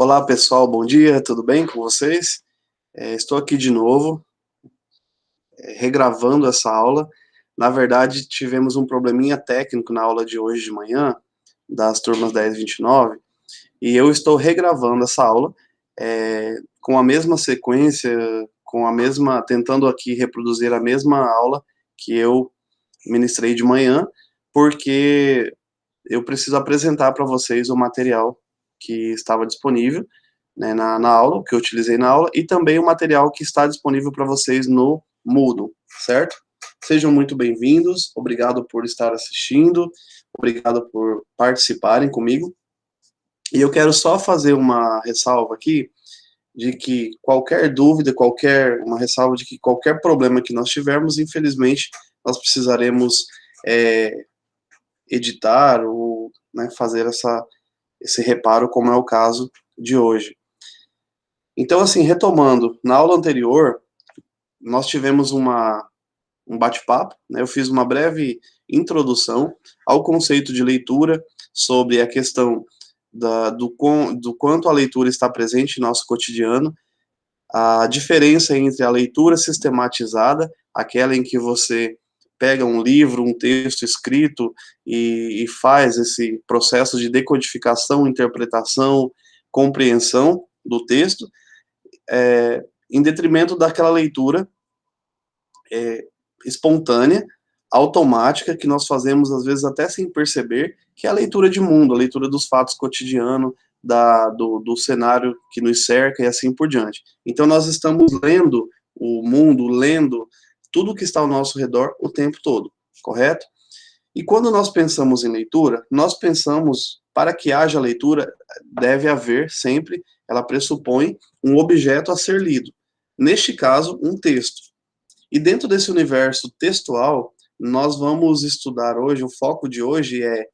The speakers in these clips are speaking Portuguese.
Olá pessoal, bom dia, tudo bem com vocês? Estou aqui de novo, regravando essa aula. Na verdade, tivemos um probleminha técnico na aula de hoje de manhã, das turmas 10 e 29, e eu estou regravando essa aula, com a mesma sequência, tentando aqui reproduzir a mesma aula que eu ministrei de manhã, porque eu preciso apresentar para vocês o material que estava disponível, né, na aula, que eu utilizei na aula, e também o material que está disponível para vocês no Moodle, certo? Sejam muito bem-vindos, obrigado por estar assistindo, obrigado por participarem comigo. E eu quero só fazer uma ressalva aqui, de que qualquer dúvida, uma ressalva de que qualquer problema que nós tivermos, infelizmente, nós precisaremos editar ou, né, fazer esse reparo, como é o caso de hoje. Então, assim, retomando, na aula anterior, nós tivemos um bate-papo, né? Eu fiz uma breve introdução ao conceito de leitura, sobre a questão do quanto a leitura está presente em nosso cotidiano, a diferença entre a leitura sistematizada, aquela em que você pega um livro, um texto escrito e faz esse processo de decodificação, interpretação, compreensão do texto, em detrimento daquela leitura espontânea, automática, que nós fazemos às vezes até sem perceber, que é a leitura de mundo, a leitura dos fatos cotidianos, do cenário que nos cerca e assim por diante. Então nós estamos lendo o mundo, lendo tudo que está ao nosso redor o tempo todo, correto? E quando nós pensamos em leitura, nós pensamos, para que haja leitura, deve haver sempre, ela pressupõe um objeto a ser lido. Neste caso, um texto. E dentro desse universo textual, nós vamos estudar hoje, o foco de hoje é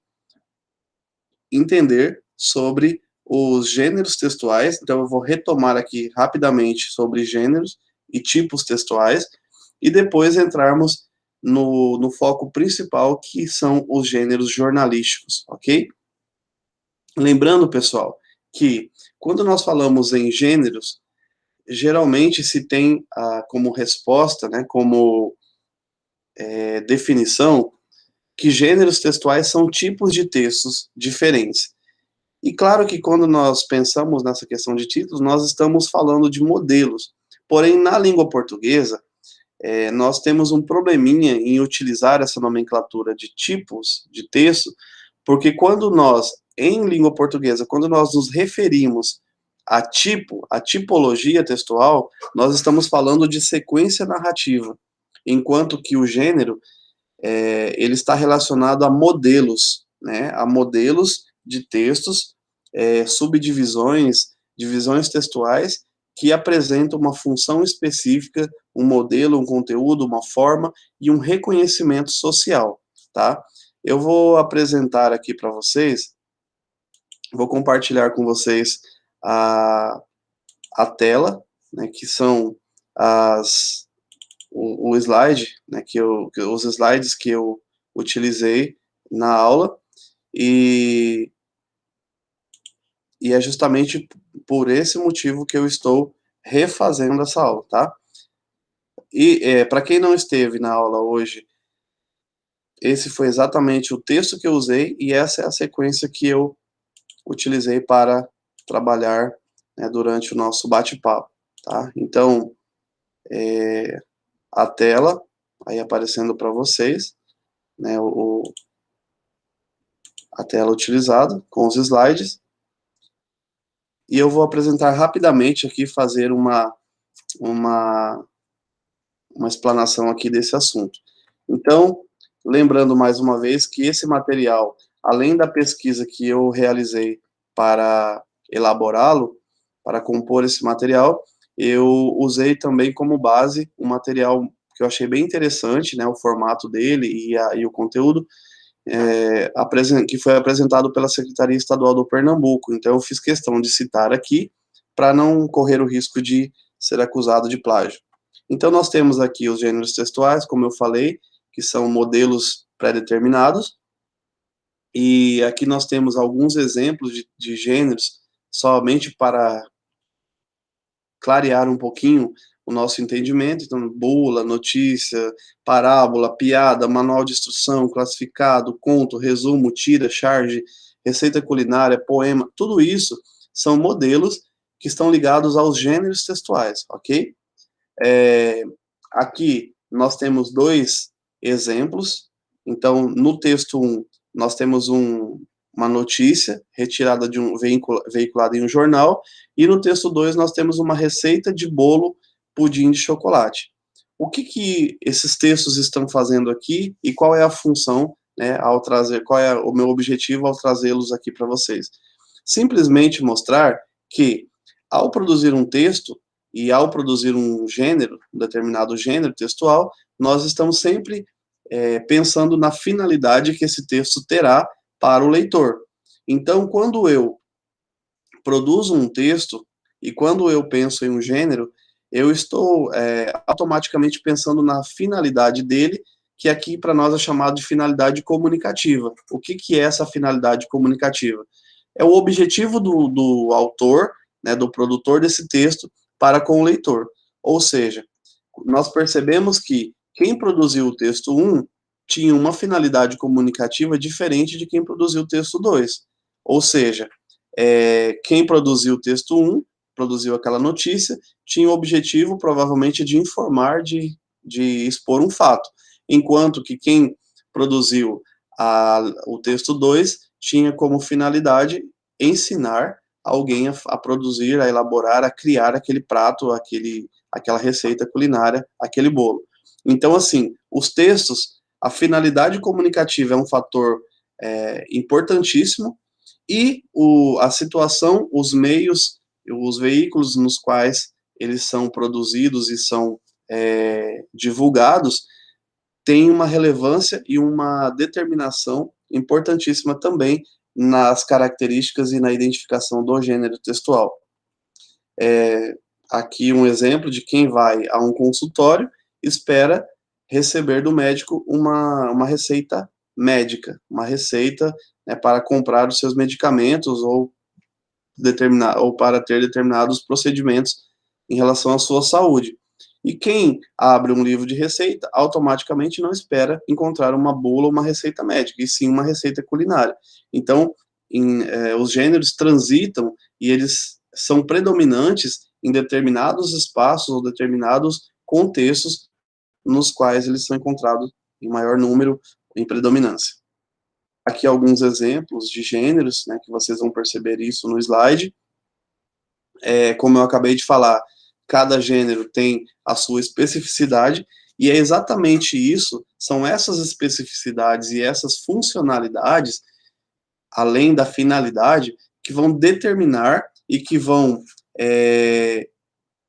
entender sobre os gêneros textuais. Então eu vou retomar aqui rapidamente sobre gêneros e tipos textuais, e depois entrarmos no foco principal, que são os gêneros jornalísticos, ok? Lembrando, pessoal, que quando nós falamos em gêneros, geralmente se tem como resposta, né, como definição, que gêneros textuais são tipos de textos diferentes. E claro que quando nós pensamos nessa questão de títulos, nós estamos falando de modelos. Porém, na língua portuguesa, nós temos um probleminha em utilizar essa nomenclatura de tipos de texto, porque quando nós, em língua portuguesa, quando nós nos referimos a tipo, a tipologia textual, nós estamos falando de sequência narrativa, enquanto que o gênero, ele está relacionado a modelos, né, a modelos de textos, subdivisões, divisões textuais, que apresentam uma função específica, um modelo, um conteúdo, uma forma e um reconhecimento social, tá? Eu vou apresentar aqui para vocês, vou compartilhar com vocês a tela, né, que são o slide, né, os slides que eu utilizei na aula, e é justamente por esse motivo que eu estou refazendo essa aula, tá? E para quem não esteve na aula hoje, esse foi exatamente o texto que eu usei, e essa é a sequência que eu utilizei para trabalhar, né, durante o nosso bate-papo, tá? Então, a tela aí aparecendo para vocês, né, a tela utilizada com os slides, e eu vou apresentar rapidamente aqui, fazer uma explanação aqui desse assunto. Então, lembrando mais uma vez que esse material, além da pesquisa que eu realizei para elaborá-lo, para compor esse material, eu usei também como base um material que eu achei bem interessante, né, o formato dele e o conteúdo, que foi apresentado pela Secretaria Estadual do Pernambuco. Então eu fiz questão de citar aqui, para não correr o risco de ser acusado de plágio. Então nós temos aqui os gêneros textuais, como eu falei, que são modelos pré-determinados, e aqui nós temos alguns exemplos de gêneros, somente para clarear um pouquinho o nosso entendimento. Então, bula, notícia, parábola, piada, manual de instrução, classificado, conto, resumo, tira, charge, receita culinária, poema, tudo isso são modelos que estão ligados aos gêneros textuais, ok? Aqui nós temos dois exemplos. Então, no texto 1, nós temos uma notícia retirada de veiculada em um jornal, e no texto 2 nós temos uma receita de bolo pudim de chocolate. O que esses textos estão fazendo aqui e qual é a função, né, qual é o meu objetivo ao trazê-los aqui para vocês? Simplesmente mostrar que, ao produzir um texto e ao produzir um determinado gênero textual, nós estamos sempre pensando na finalidade que esse texto terá para o leitor. Então, quando eu produzo um texto e quando eu penso em um gênero, eu estou automaticamente pensando na finalidade dele, que aqui para nós é chamado de finalidade comunicativa. O que é essa finalidade comunicativa? É o objetivo do autor, né, do produtor desse texto, para com o leitor. Ou seja, nós percebemos que quem produziu o texto 1 tinha uma finalidade comunicativa diferente de quem produziu o texto 2. Ou seja, quem produziu o texto 1, produziu aquela notícia, tinha o objetivo, provavelmente, de informar, de expor um fato. Enquanto que quem produziu o texto 2 tinha como finalidade ensinar alguém a produzir, a elaborar, a criar aquele prato, aquela receita culinária, aquele bolo. Então, assim, os textos, a finalidade comunicativa é um fator importantíssimo, e a situação, os meios, os veículos nos quais eles são produzidos e são divulgados, têm uma relevância e uma determinação importantíssima também nas características e na identificação do gênero textual. Aqui um exemplo de quem vai a um consultório, espera receber do médico uma receita médica, uma receita, né, para comprar os seus medicamentos ou para ter determinados procedimentos em relação à sua saúde. E quem abre um livro de receita, automaticamente não espera encontrar uma bula ou uma receita médica, e sim uma receita culinária. Então, os gêneros transitam e eles são predominantes em determinados espaços ou determinados contextos nos quais eles são encontrados em maior número, em predominância. Aqui alguns exemplos de gêneros, né, que vocês vão perceber isso no slide. Como eu acabei de falar, cada gênero tem a sua especificidade, e é exatamente isso, são essas especificidades e essas funcionalidades, além da finalidade, que vão determinar e que vão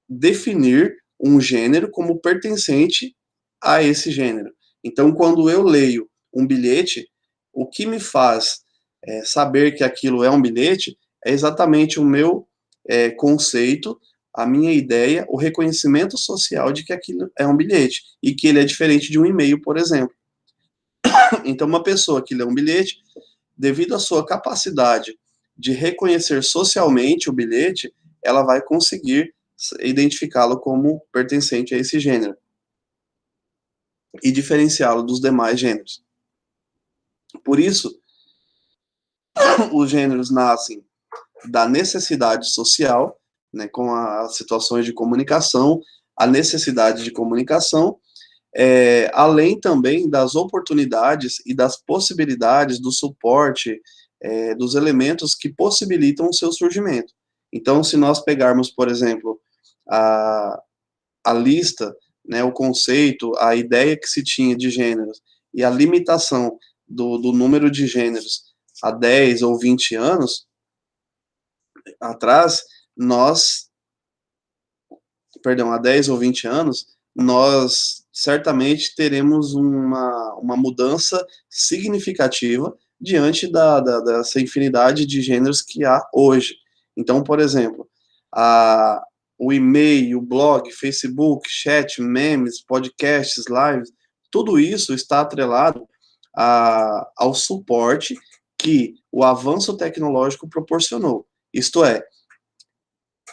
definir um gênero como pertencente a esse gênero. Então, quando eu leio um bilhete, o que me faz saber que aquilo é um bilhete é exatamente o meu conceito, a minha ideia, o reconhecimento social de que aquilo é um bilhete, e que ele é diferente de um e-mail, por exemplo. Então, uma pessoa que lê um bilhete, devido à sua capacidade de reconhecer socialmente o bilhete, ela vai conseguir identificá-lo como pertencente a esse gênero e diferenciá-lo dos demais gêneros. Por isso, os gêneros nascem da necessidade social, né, com as situações de comunicação, a necessidade de comunicação, além também das oportunidades e das possibilidades do suporte, dos elementos que possibilitam o seu surgimento. Então, se nós pegarmos, por exemplo, a lista, né, o conceito, a ideia que se tinha de gêneros e a limitação do número de gêneros há 10 ou 20 anos atrás, há 10 ou 20 anos, nós certamente teremos uma mudança significativa diante dessa infinidade de gêneros que há hoje. Então, por exemplo, o e-mail, o blog, Facebook, chat, memes, podcasts, lives, tudo isso está atrelado ao suporte que o avanço tecnológico proporcionou. Isto é,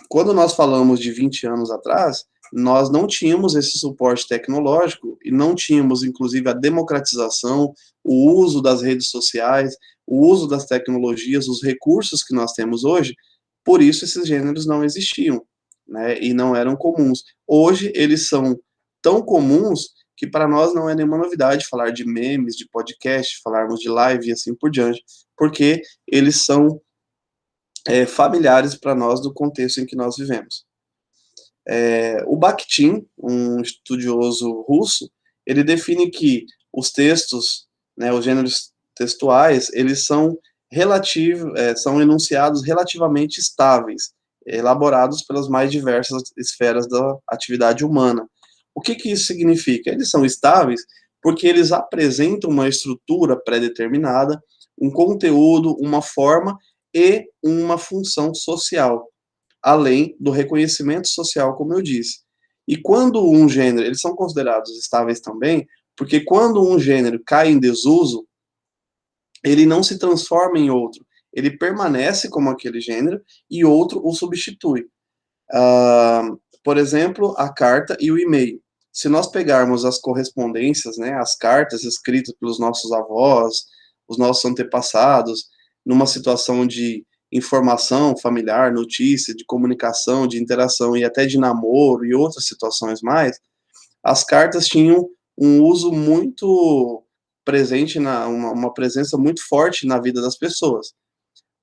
quando nós falamos de 20 anos atrás, nós não tínhamos esse suporte tecnológico e não tínhamos, inclusive, a democratização, o uso das redes sociais, o uso das tecnologias, os recursos que nós temos hoje, por isso esses gêneros não existiam, né, e não eram comuns. Hoje, eles são tão comuns que para nós não é nenhuma novidade falar de memes, de podcast, falarmos de live e assim por diante, porque eles são familiares para nós do contexto em que nós vivemos. O Bakhtin, um estudioso russo, ele define que os textos, né, os gêneros textuais, eles são são enunciados relativamente estáveis, elaborados pelas mais diversas esferas da atividade humana. O que que isso significa? Eles são estáveis porque eles apresentam uma estrutura pré-determinada, um conteúdo, uma forma e uma função social, além do reconhecimento social, como eu disse. E quando um gênero, eles são considerados estáveis também, porque quando um gênero cai em desuso, ele não se transforma em outro, ele permanece como aquele gênero e outro o substitui. Por exemplo, a carta e o e-mail. Se nós pegarmos as correspondências, né, as cartas escritas pelos nossos avós, os nossos antepassados, numa situação de informação familiar, notícia, de comunicação, de interação e até de namoro e outras situações mais, as cartas tinham um uso muito presente, uma presença muito forte na vida das pessoas.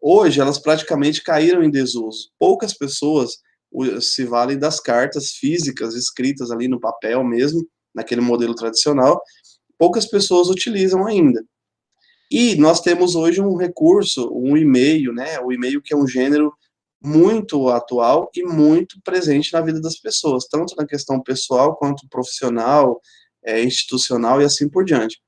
Hoje, elas praticamente caíram em desuso. Poucas pessoas se valem das cartas físicas, escritas ali no papel mesmo, naquele modelo tradicional. Poucas pessoas utilizam ainda. E nós temos hoje um recurso, um e-mail, né? O e-mail que é um gênero muito atual e muito presente na vida das pessoas, tanto na questão pessoal quanto profissional, institucional e assim por diante.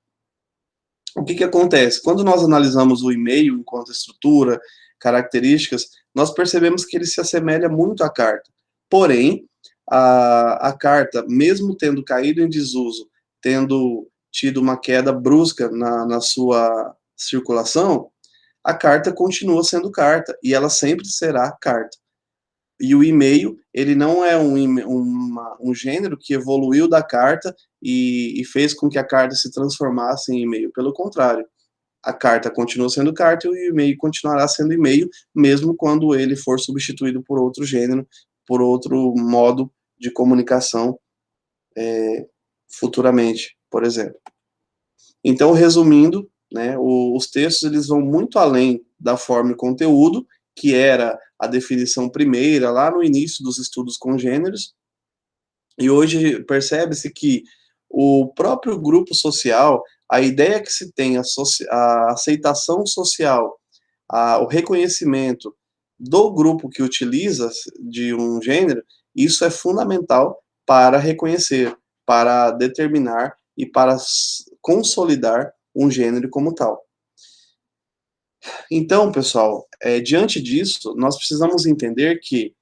O que que acontece? Quando nós analisamos o e-mail enquanto estrutura, características, nós percebemos que ele se assemelha muito à carta. Porém, a carta, mesmo tendo caído em desuso, tendo tido uma queda brusca na sua circulação, a carta continua sendo carta, e ela sempre será carta. E o e-mail, ele não é um gênero que evoluiu da carta e fez com que a carta se transformasse em e-mail. Pelo contrário, a carta continua sendo carta e o e-mail continuará sendo e-mail, mesmo quando ele for substituído por outro gênero, por outro modo de comunicação, futuramente, por exemplo. Então, resumindo, né, os textos eles vão muito além da forma e conteúdo, que era a definição primeira, lá no início dos estudos com gêneros, e hoje percebe-se que o próprio grupo social, a ideia que se tem, a aceitação social, o reconhecimento do grupo que utiliza de um gênero, isso é fundamental para reconhecer, para determinar e para consolidar um gênero como tal. Então, pessoal, diante disso, nós precisamos entender que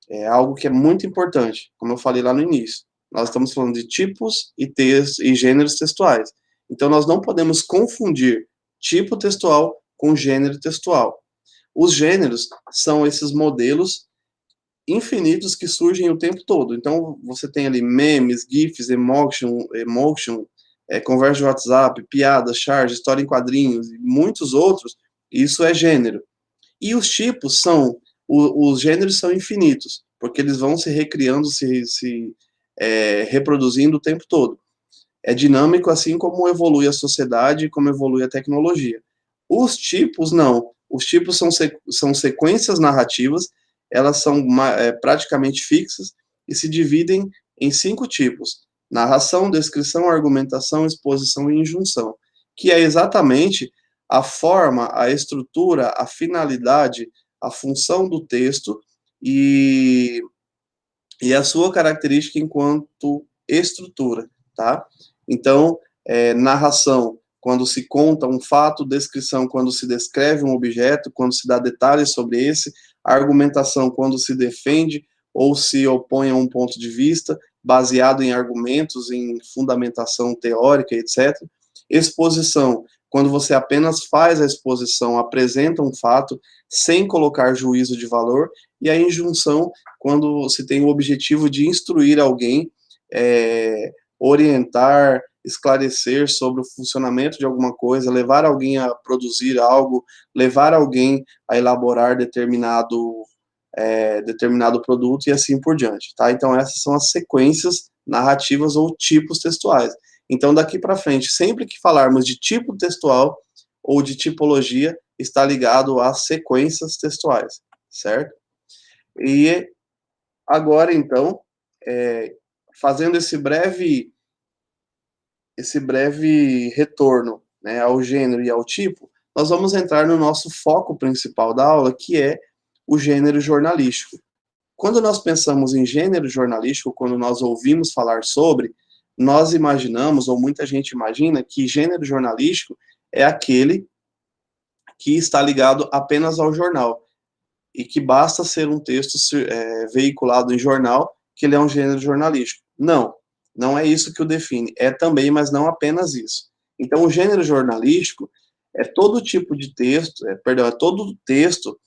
é algo que é muito importante, como eu falei lá no início. Nós estamos falando de tipos e gêneros textuais. Então, nós não podemos confundir tipo textual com gênero textual. Os gêneros são esses modelos infinitos que surgem o tempo todo. Então, você tem ali memes, GIFs, emotion, conversa de WhatsApp, piada, charge, história em quadrinhos e muitos outros. Isso é gênero. E os tipos os gêneros são infinitos, porque eles vão se recriando, se reproduzindo o tempo todo. É dinâmico assim como evolui a sociedade, como evolui a tecnologia. Os tipos, não. Os tipos são sequências narrativas, elas são praticamente fixas e se dividem em 5 tipos: narração, descrição, argumentação, exposição e injunção, que é exatamente a forma, a estrutura, a finalidade, a função do texto e a sua característica enquanto estrutura, tá? Então, narração, quando se conta um fato, descrição, quando se descreve um objeto, quando se dá detalhes sobre esse, argumentação, quando se defende ou se opõe a um ponto de vista, baseado em argumentos, em fundamentação teórica, etc. Exposição, quando você apenas faz a exposição, apresenta um fato, sem colocar juízo de valor, e a injunção, quando se tem o objetivo de instruir alguém, orientar, esclarecer sobre o funcionamento de alguma coisa, levar alguém a produzir algo, levar alguém a elaborar determinado produto e assim por diante, tá? Então essas são as sequências narrativas ou tipos textuais. Então daqui para frente, sempre que falarmos de tipo textual ou de tipologia, está ligado às sequências textuais, certo? E agora então, fazendo esse breve retorno, né, ao gênero e ao tipo, nós vamos entrar no nosso foco principal da aula, que é o gênero jornalístico. Quando nós pensamos em gênero jornalístico, quando nós ouvimos falar sobre, nós imaginamos, ou muita gente imagina, que gênero jornalístico é aquele que está ligado apenas ao jornal, e que basta ser um texto veiculado em jornal, que ele é um gênero jornalístico. Não, não é isso que o define. É também, mas não apenas isso. Então, o gênero jornalístico é todo tipo de texto, é todo texto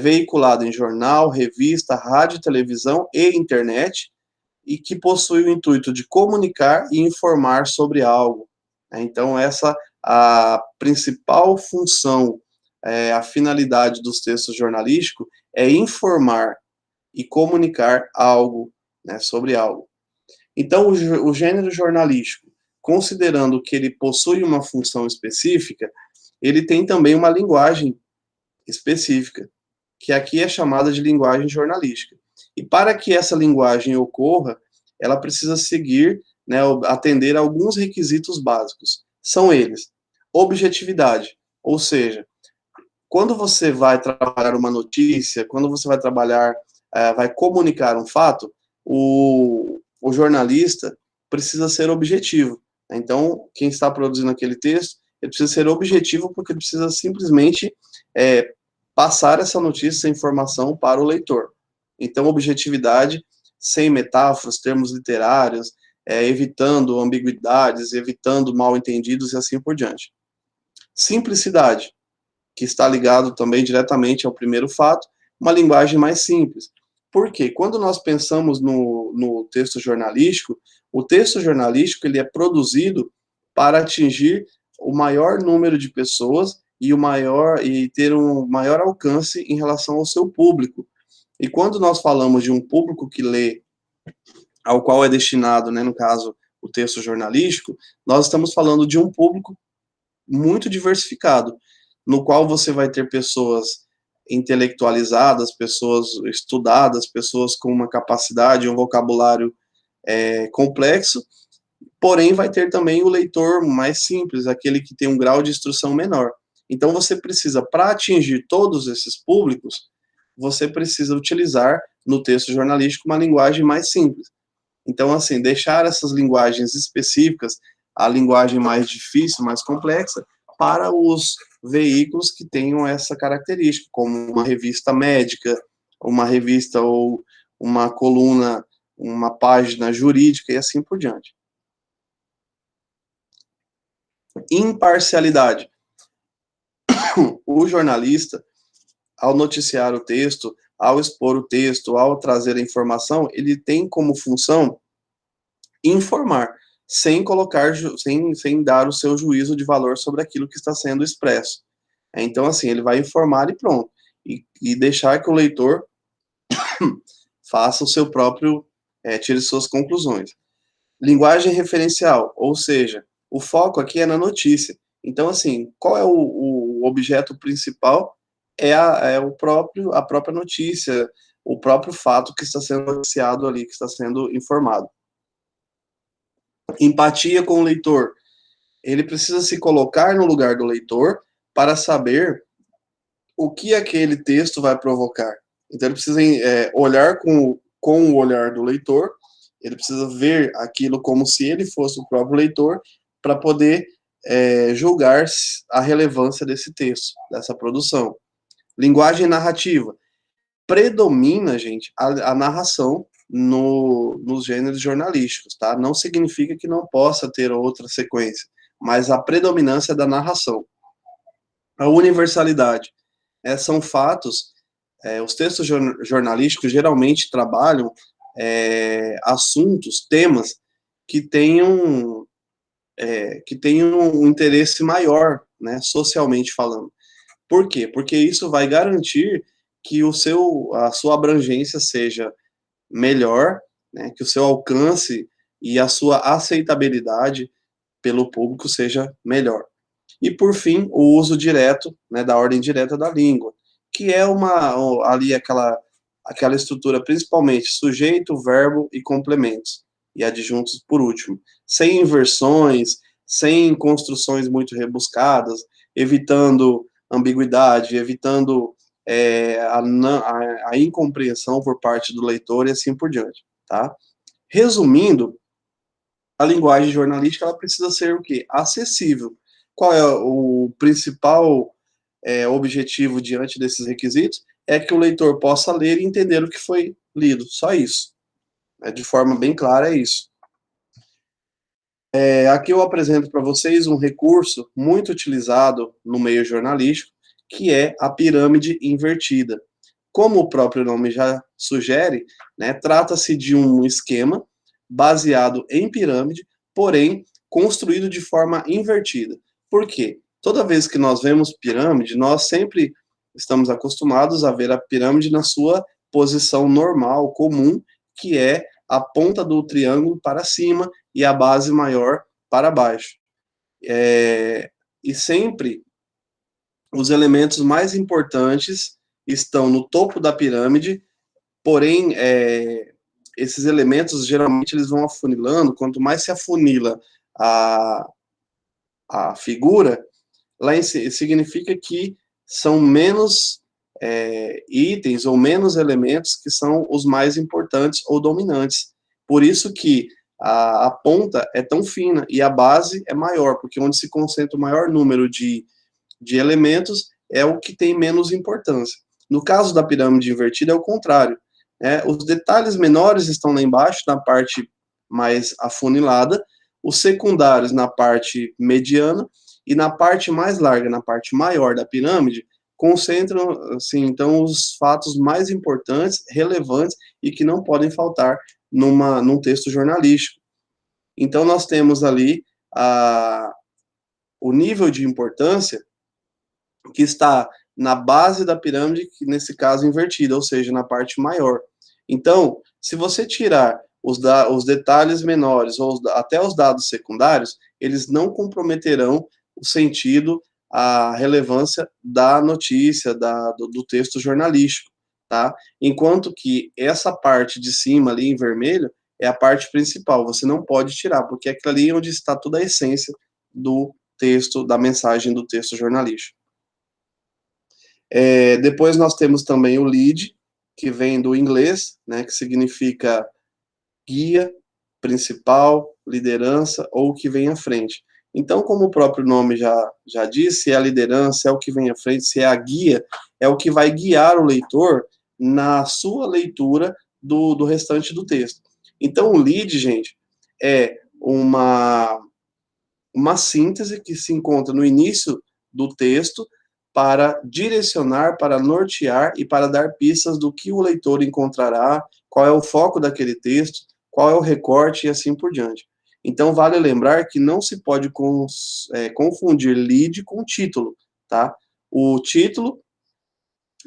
veiculado em jornal, revista, rádio, televisão e internet, e que possui o intuito de comunicar e informar sobre algo. Então, essa a principal função, a finalidade dos textos jornalísticos é informar e comunicar algo, né, sobre algo. Então, o gênero jornalístico, considerando que ele possui uma função específica, ele tem também uma linguagem específica, que aqui é chamada de linguagem jornalística. E para que essa linguagem ocorra, ela precisa seguir, né, atender a alguns requisitos básicos. São eles: objetividade, ou seja, quando você vai trabalhar uma notícia, quando você vai trabalhar, vai comunicar um fato, o jornalista precisa ser objetivo. Então, quem está produzindo aquele texto, ele precisa ser objetivo, porque ele precisa simplesmente passar essa notícia, essa informação para o leitor. Então, objetividade, sem metáforas, termos literários, evitando ambiguidades, evitando mal-entendidos e assim por diante. Simplicidade, que está ligado também diretamente ao primeiro fato, uma linguagem mais simples. Por quê? Quando nós pensamos no texto jornalístico, o texto jornalístico ele é produzido para atingir o maior número de pessoas e ter um maior alcance em relação ao seu público. E quando nós falamos de um público que lê, ao qual é destinado, né, no caso, o texto jornalístico, nós estamos falando de um público muito diversificado, no qual você vai ter pessoas intelectualizadas, pessoas estudadas, pessoas com uma capacidade, um vocabulário complexo, porém vai ter também o leitor mais simples, aquele que tem um grau de instrução menor. Então você precisa, para atingir todos esses públicos, você precisa utilizar no texto jornalístico uma linguagem mais simples. Então, assim, deixar essas linguagens específicas, a linguagem mais difícil, mais complexa, para os veículos que tenham essa característica, como uma revista médica, uma revista ou uma coluna, uma página jurídica e assim por diante. Imparcialidade. O jornalista, ao noticiar o texto, ao expor o texto, ao trazer a informação, ele tem como função informar, sem colocar, sem dar o seu juízo de valor sobre aquilo que está sendo expresso. Então, assim, ele vai informar e pronto. E deixar que o leitor faça o seu próprio, tire suas conclusões. Linguagem referencial, ou seja, o foco aqui é na notícia. Então, assim, qual é o objeto principal? A própria notícia, o próprio fato que está sendo noticiado ali, que está sendo informado. Empatia com o leitor. Ele precisa se colocar no lugar do leitor para saber o que aquele texto vai provocar. Então, ele precisa olhar com o olhar do leitor, ele precisa ver aquilo como se ele fosse o próprio leitor, para poder julgar a relevância desse texto, dessa produção. Linguagem narrativa. Predomina, gente, a narração nos gêneros jornalísticos, tá? Não significa que não possa ter outra sequência, mas a predominância da narração. A universalidade. São fatos, os textos jornalísticos geralmente trabalham assuntos, temas que tenham um interesse maior, né, socialmente falando. Por quê? Porque isso vai garantir que a sua abrangência seja melhor, né, que o seu alcance e a sua aceitabilidade pelo público seja melhor. E, por fim, o uso direto, né, da ordem direta da língua, que é ali aquela estrutura, principalmente sujeito, verbo e complementos, e adjuntos por último, sem inversões, sem construções muito rebuscadas, evitando ambiguidade, evitando a incompreensão por parte do leitor e assim por diante, tá? Resumindo, a linguagem jornalística ela precisa ser o quê? Acessível. Qual é o principal objetivo diante desses requisitos? É que o leitor possa ler e entender o que foi lido, só isso. De forma bem clara, é isso. Aqui eu apresento para vocês um recurso muito utilizado no meio jornalístico, que é a pirâmide invertida. Como o próprio nome já sugere, né, trata-se de um esquema baseado em pirâmide, porém construído de forma invertida. Por quê? Toda vez que nós vemos pirâmide, nós sempre estamos acostumados a ver a pirâmide na sua posição normal, comum, que é a ponta do triângulo para cima e a base maior para baixo. E sempre os elementos mais importantes estão no topo da pirâmide, porém, esses elementos, geralmente, eles vão afunilando, quanto mais se afunila a figura, lá em significa que são menos itens ou menos elementos que são os mais importantes ou dominantes. Por isso que a ponta é tão fina e a base é maior, porque onde se concentra o maior número de elementos é o que tem menos importância. No caso da pirâmide invertida é o contrário. Os detalhes menores estão lá embaixo, na parte mais afunilada, os secundários na parte mediana, e na parte mais larga, na parte maior da pirâmide, concentram, assim, então, os fatos mais importantes, relevantes, e que não podem faltar num texto jornalístico. Então, nós temos ali o nível de importância que está na base da pirâmide, que nesse caso invertida, ou seja, na parte maior. Então, se você tirar os detalhes menores ou até os dados secundários, eles não comprometerão o sentido, a relevância da notícia, do texto jornalístico, tá? Enquanto que essa parte de cima ali em vermelho é a parte principal, você não pode tirar, porque é aquilo ali onde está toda a essência do texto, da mensagem do texto jornalístico. Depois nós temos também o lead, que vem do inglês, né, que significa guia, principal, liderança ou o que vem à frente. Então, como o próprio nome já diz, se é a liderança, é o que vem à frente, se é a guia, é o que vai guiar o leitor na sua leitura do restante do texto. Então, o lead, gente, é uma síntese que se encontra no início do texto para direcionar, para nortear e para dar pistas do que o leitor encontrará, qual é o foco daquele texto, qual é o recorte e assim por diante. Então, vale lembrar que não se pode confundir lead com título, tá? O título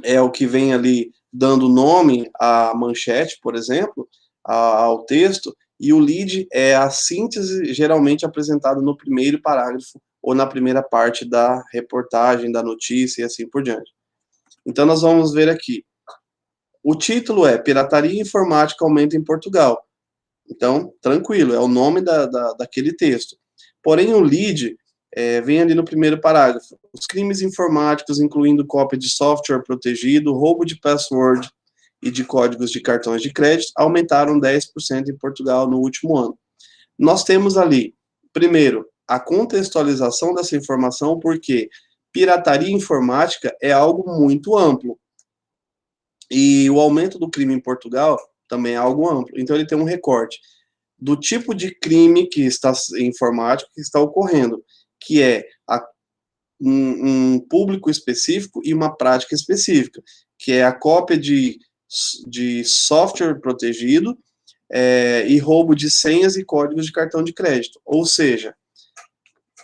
é o que vem ali dando nome à manchete, por exemplo, ao texto, e o lead é a síntese geralmente apresentada no primeiro parágrafo ou na primeira parte da reportagem, da notícia e assim por diante. Então, nós vamos ver aqui. O título é Pirataria Informática Aumenta em Portugal. Então, tranquilo, é o nome daquele texto. Porém, o lead vem ali no primeiro parágrafo. Os crimes informáticos, incluindo cópia de software protegido, roubo de password e de códigos de cartões de crédito, aumentaram 10% em Portugal no último ano. Nós temos ali, primeiro, a contextualização dessa informação, porque pirataria informática é algo muito amplo. E o aumento do crime em Portugal também é algo amplo. Então, ele tem um recorte do tipo de crime que está informático que está ocorrendo. que é um público específico e uma prática específica, que é a cópia de software protegido e roubo de senhas e códigos de cartão de crédito. Ou seja,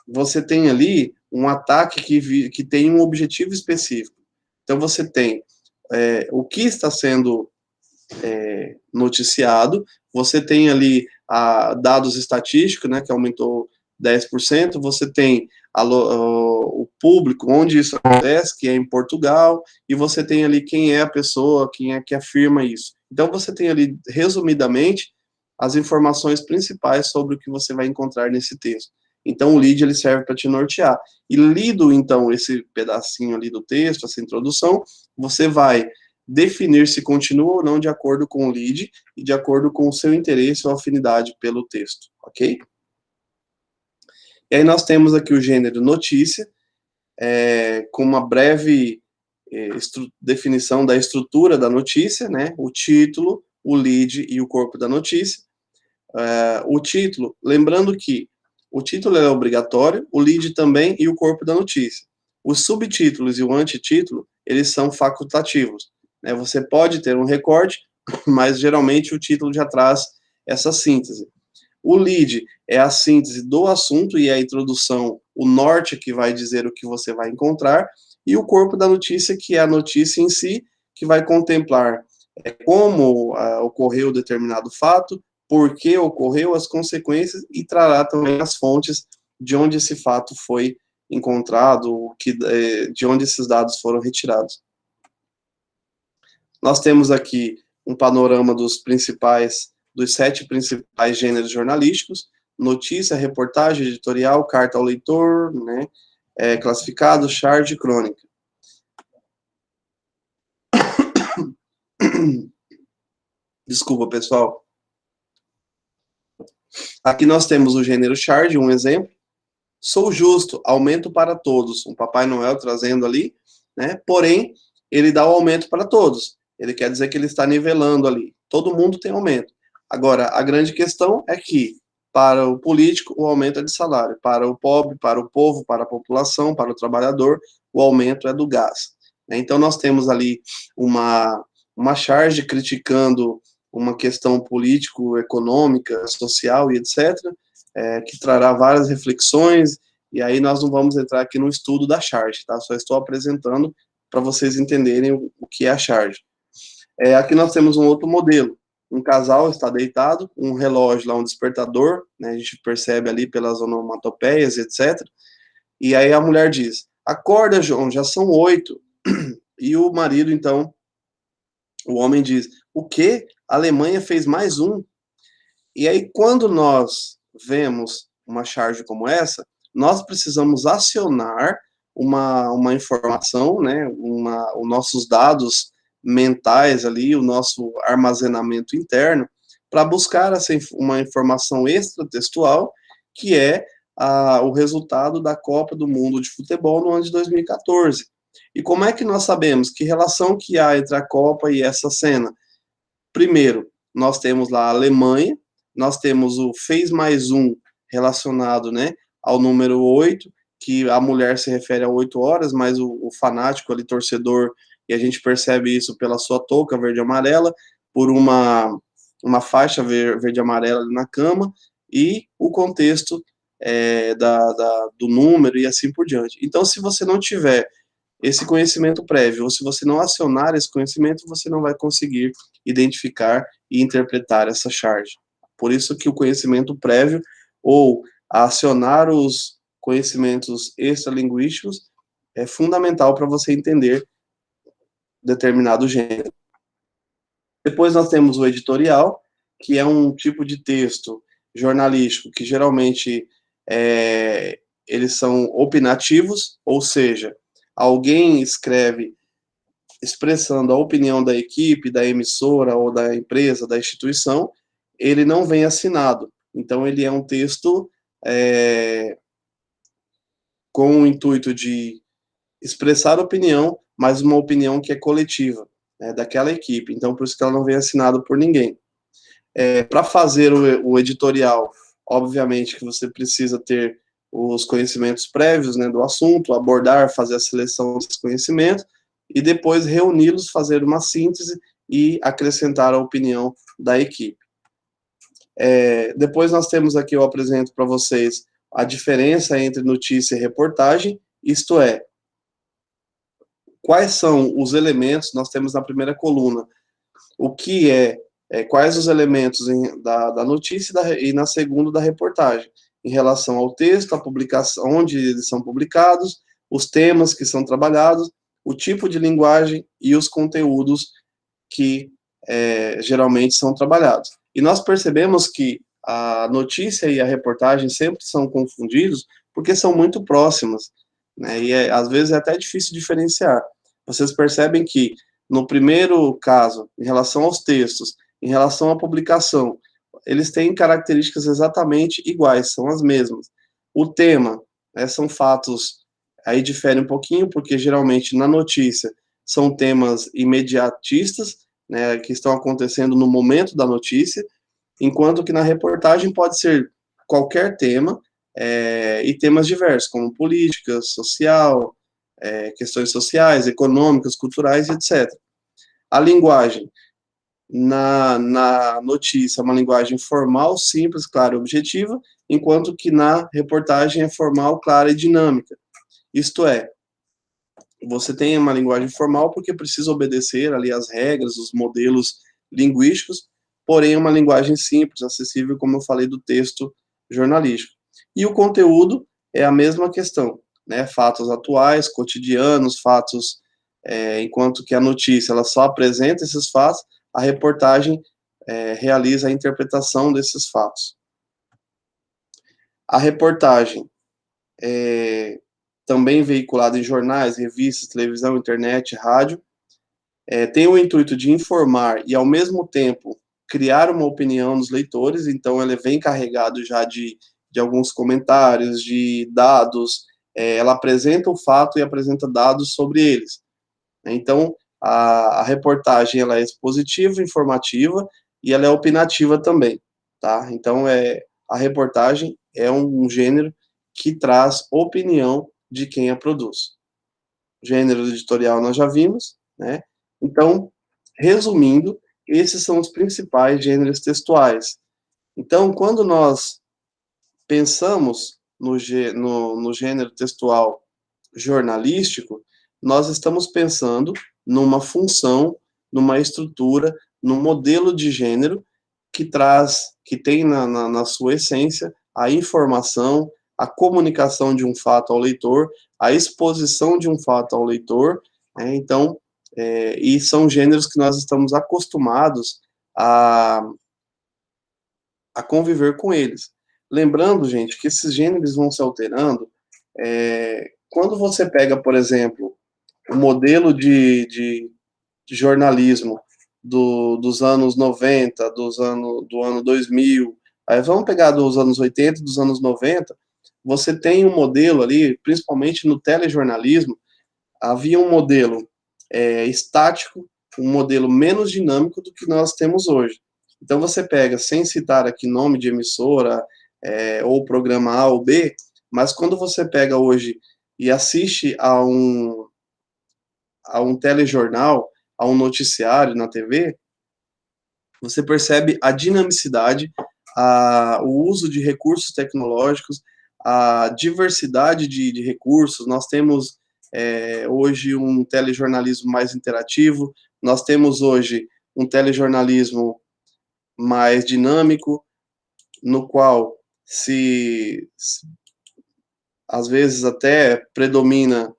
você tem ali um ataque que tem um objetivo específico. Então, você tem o que está sendo noticiado, você tem ali dados estatísticos, né, que aumentou 10%, você tem o público onde isso acontece, que é em Portugal, e você tem ali quem é a pessoa, quem é que afirma isso. Então, você tem ali, resumidamente, as informações principais sobre o que você vai encontrar nesse texto. Então, o lead ele serve para te nortear. E lido, então, esse pedacinho ali do texto, essa introdução, você vai definir se continua ou não de acordo com o lead e de acordo com o seu interesse ou afinidade pelo texto, ok? E aí nós temos aqui o gênero notícia, com uma breve definição da estrutura da notícia, né? O título, o lead e o corpo da notícia. O título, lembrando que o título é obrigatório, o lead também e o corpo da notícia. Os subtítulos e o antitítulo, eles são facultativos. Né? Você pode ter um recorte, mas geralmente o título já traz essa síntese. O lead é a síntese do assunto e a introdução, o norte que vai dizer o que você vai encontrar, e o corpo da notícia, que é a notícia em si, que vai contemplar como ocorreu determinado fato, por que ocorreu, as consequências, e trará também as fontes de onde esse fato foi encontrado, de onde esses dados foram retirados. Nós temos aqui um panorama dos 7 principais gêneros jornalísticos: notícia, reportagem, editorial, carta ao leitor, né, classificado, charge e crônica. Desculpa, pessoal. Aqui nós temos o gênero charge, um exemplo. Sou justo, aumento para todos. Um Papai Noel trazendo ali, né? Porém, ele dá o aumento para todos. Ele quer dizer que ele está nivelando ali. Todo mundo tem aumento. Agora, a grande questão é que, para o político, o aumento é de salário. Para o pobre, para o povo, para a população, para o trabalhador, o aumento é do gás. Então, nós temos ali uma charge criticando uma questão político, econômica, social e etc., que trará várias reflexões, e aí nós não vamos entrar aqui no estudo da charge, tá? Só estou apresentando para vocês entenderem o que é a charge. Aqui nós temos um outro modelo. Um casal está deitado, um relógio lá, um despertador, né, a gente percebe ali pelas onomatopeias, etc. E aí a mulher diz: acorda, João, já são 8. E o marido, então, o homem diz: o quê? A Alemanha fez mais um. E aí, quando nós vemos uma charge como essa, nós precisamos acionar uma informação, né, os nossos dados mentais ali, o nosso armazenamento interno, para buscar uma informação extratextual, que é o resultado da Copa do Mundo de Futebol no ano de 2014. E como é que nós sabemos? Que relação que há entre a Copa e essa cena? Primeiro, nós temos lá a Alemanha, nós temos o fez mais um relacionado, né, ao número 8, que a mulher se refere a 8 horas, mas o fanático ali, torcedor, e a gente percebe isso pela sua touca verde e amarela, por uma faixa verde e amarela na cama, e o contexto do número e assim por diante. Então, se você não tiver esse conhecimento prévio, ou se você não acionar esse conhecimento, você não vai conseguir identificar e interpretar essa charge. Por isso que o conhecimento prévio, ou acionar os conhecimentos extralinguísticos, é fundamental para você entender determinado gênero. Depois nós temos o editorial, que é um tipo de texto jornalístico que geralmente eles são opinativos, ou seja, alguém escreve expressando a opinião da equipe, da emissora ou da empresa, da instituição, ele não vem assinado. Então, ele é um texto com o intuito de expressar opinião, mas uma opinião que é coletiva, né, daquela equipe. Então, por isso que ela não vem assinada por ninguém. Para fazer o editorial, obviamente que você precisa ter os conhecimentos prévios, né, do assunto, abordar, fazer a seleção desses conhecimentos, e depois reuni-los, fazer uma síntese e acrescentar a opinião da equipe. Depois nós temos aqui, eu apresento para vocês a diferença entre notícia e reportagem, isto é, quais são os elementos, nós temos na primeira coluna, o que quais os elementos da notícia e na segunda da reportagem, em relação ao texto, a publicação, onde eles são publicados, os temas que são trabalhados, o tipo de linguagem e os conteúdos que geralmente são trabalhados. E nós percebemos que a notícia e a reportagem sempre são confundidos porque são muito próximas, né? E às vezes é até difícil diferenciar. Vocês percebem que no primeiro caso, em relação aos textos, em relação à publicação, eles têm características exatamente iguais, são as mesmas. O tema, né, são fatos, aí difere um pouquinho, porque geralmente na notícia são temas imediatistas, né, que estão acontecendo no momento da notícia, enquanto que na reportagem pode ser qualquer tema, e temas diversos, como política, social, questões sociais, econômicas, culturais, etc. A linguagem, na notícia, é uma linguagem formal, simples, clara e objetiva, enquanto que na reportagem é formal, clara e dinâmica. Isto é, você tem uma linguagem formal porque precisa obedecer ali as regras, os modelos linguísticos, porém é uma linguagem simples, acessível, como eu falei, do texto jornalístico. E o conteúdo é a mesma questão, né? Fatos atuais, cotidianos, fatos, enquanto que a notícia ela só apresenta esses fatos, a reportagem realiza a interpretação desses fatos. A reportagem também veiculada em jornais, revistas, televisão, internet, rádio, tem o intuito de informar e, ao mesmo tempo, criar uma opinião nos leitores, então ela vem carregado já de alguns comentários, de dados, ela apresenta o fato e apresenta dados sobre eles. Então, a reportagem ela é expositiva, informativa, e ela é opinativa também, tá? Então, a reportagem é um gênero que traz opinião de quem a produz. Gênero editorial nós já vimos, né? Então, resumindo, esses são os principais gêneros textuais. Então, quando nós pensamos no gênero textual jornalístico, nós estamos pensando numa função, numa estrutura, num modelo de gênero que tem na sua essência a informação, a comunicação de um fato ao leitor, a exposição de um fato ao leitor, né? Então, e são gêneros que nós estamos acostumados a conviver com eles. Lembrando, gente, que esses gêneros vão se alterando. Quando você pega, por exemplo, o modelo de jornalismo dos anos 90, do ano 2000, aí vamos pegar dos anos 80 e dos anos 90, você tem um modelo ali, principalmente no telejornalismo, havia um modelo estático, um modelo menos dinâmico do que nós temos hoje. Então você pega, sem citar aqui nome de emissora, ou programa A ou B, mas quando você pega hoje e assiste a um telejornal, a um noticiário na TV, você percebe a dinamicidade, o uso de recursos tecnológicos, a diversidade de recursos. Nós temos hoje um telejornalismo mais interativo, nós temos hoje um telejornalismo mais dinâmico, no qual às vezes até predomina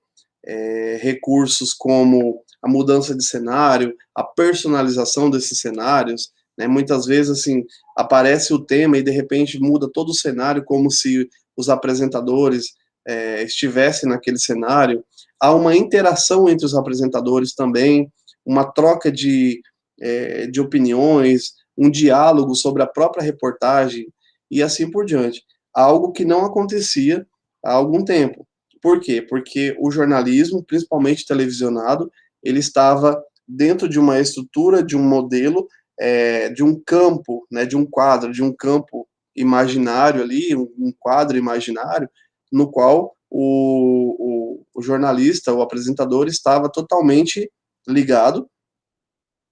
recursos como a mudança de cenário, a personalização desses cenários, né? Muitas vezes, assim, aparece o tema e, de repente, muda todo o cenário, como se os apresentadores estivessem naquele cenário. Há uma interação entre os apresentadores também, uma troca de opiniões, um diálogo sobre a própria reportagem, e assim por diante. Algo que não acontecia há algum tempo. Por quê? Porque o jornalismo, principalmente televisionado, ele estava dentro de uma estrutura, de um modelo, de um campo, né, de um quadro, de um campo imaginário ali, um quadro imaginário, no qual o jornalista, o apresentador, estava totalmente ligado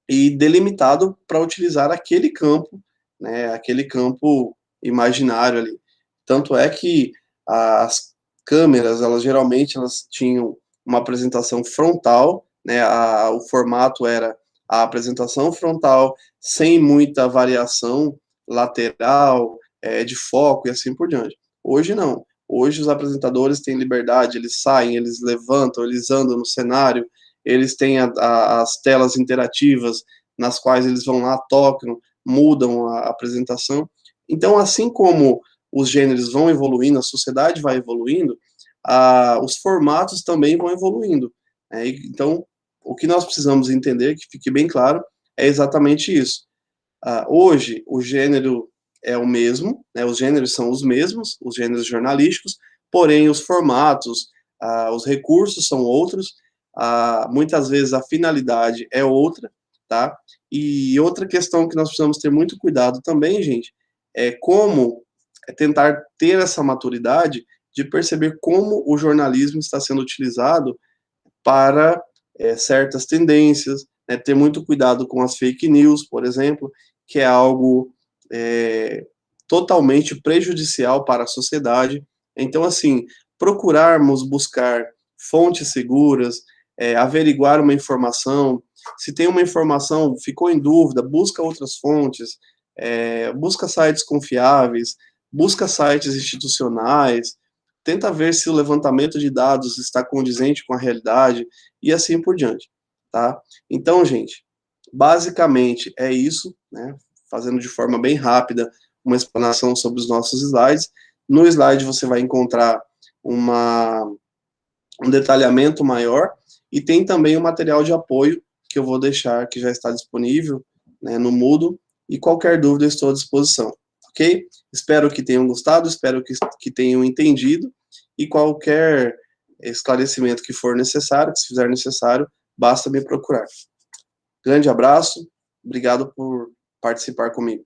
e delimitado para utilizar aquele campo, né, aquele campo imaginário ali. Tanto é que as câmeras, elas geralmente elas tinham uma apresentação frontal, né, o formato era a apresentação frontal, sem muita variação lateral, de foco e assim por diante. Hoje não. Hoje os apresentadores têm liberdade, eles saem, eles levantam, eles andam no cenário, eles têm as telas interativas, nas quais eles vão lá, tocam, mudam a apresentação. Então, assim como os gêneros vão evoluindo, a sociedade vai evoluindo, os formatos também vão evoluindo. Né? Então, o que nós precisamos entender, que fique bem claro, é exatamente isso. Hoje, o gênero é o mesmo, né? Os gêneros são os mesmos, os gêneros jornalísticos, porém os formatos, os recursos são outros, muitas vezes a finalidade é outra, tá? E outra questão que nós precisamos ter muito cuidado também, gente, é como tentar ter essa maturidade de perceber como o jornalismo está sendo utilizado para certas tendências, né, ter muito cuidado com as fake news, por exemplo, que é algo totalmente prejudicial para a sociedade. Então, assim, procurarmos buscar fontes seguras, averiguar uma informação, se tem uma informação, ficou em dúvida, busca outras fontes, busca sites confiáveis, busca sites institucionais, tenta ver se o levantamento de dados está condizente com a realidade e assim por diante, tá? Então, gente, basicamente é isso, né? Fazendo de forma bem rápida uma explanação sobre os nossos slides. No slide você vai encontrar um detalhamento maior e tem também o material de apoio que eu vou deixar, que já está disponível, né, no Moodle, e qualquer dúvida eu estou à disposição, ok? Espero que tenham gostado, espero que tenham entendido, e qualquer esclarecimento que for necessário, que se fizer necessário, basta me procurar. Grande abraço, obrigado por participar comigo.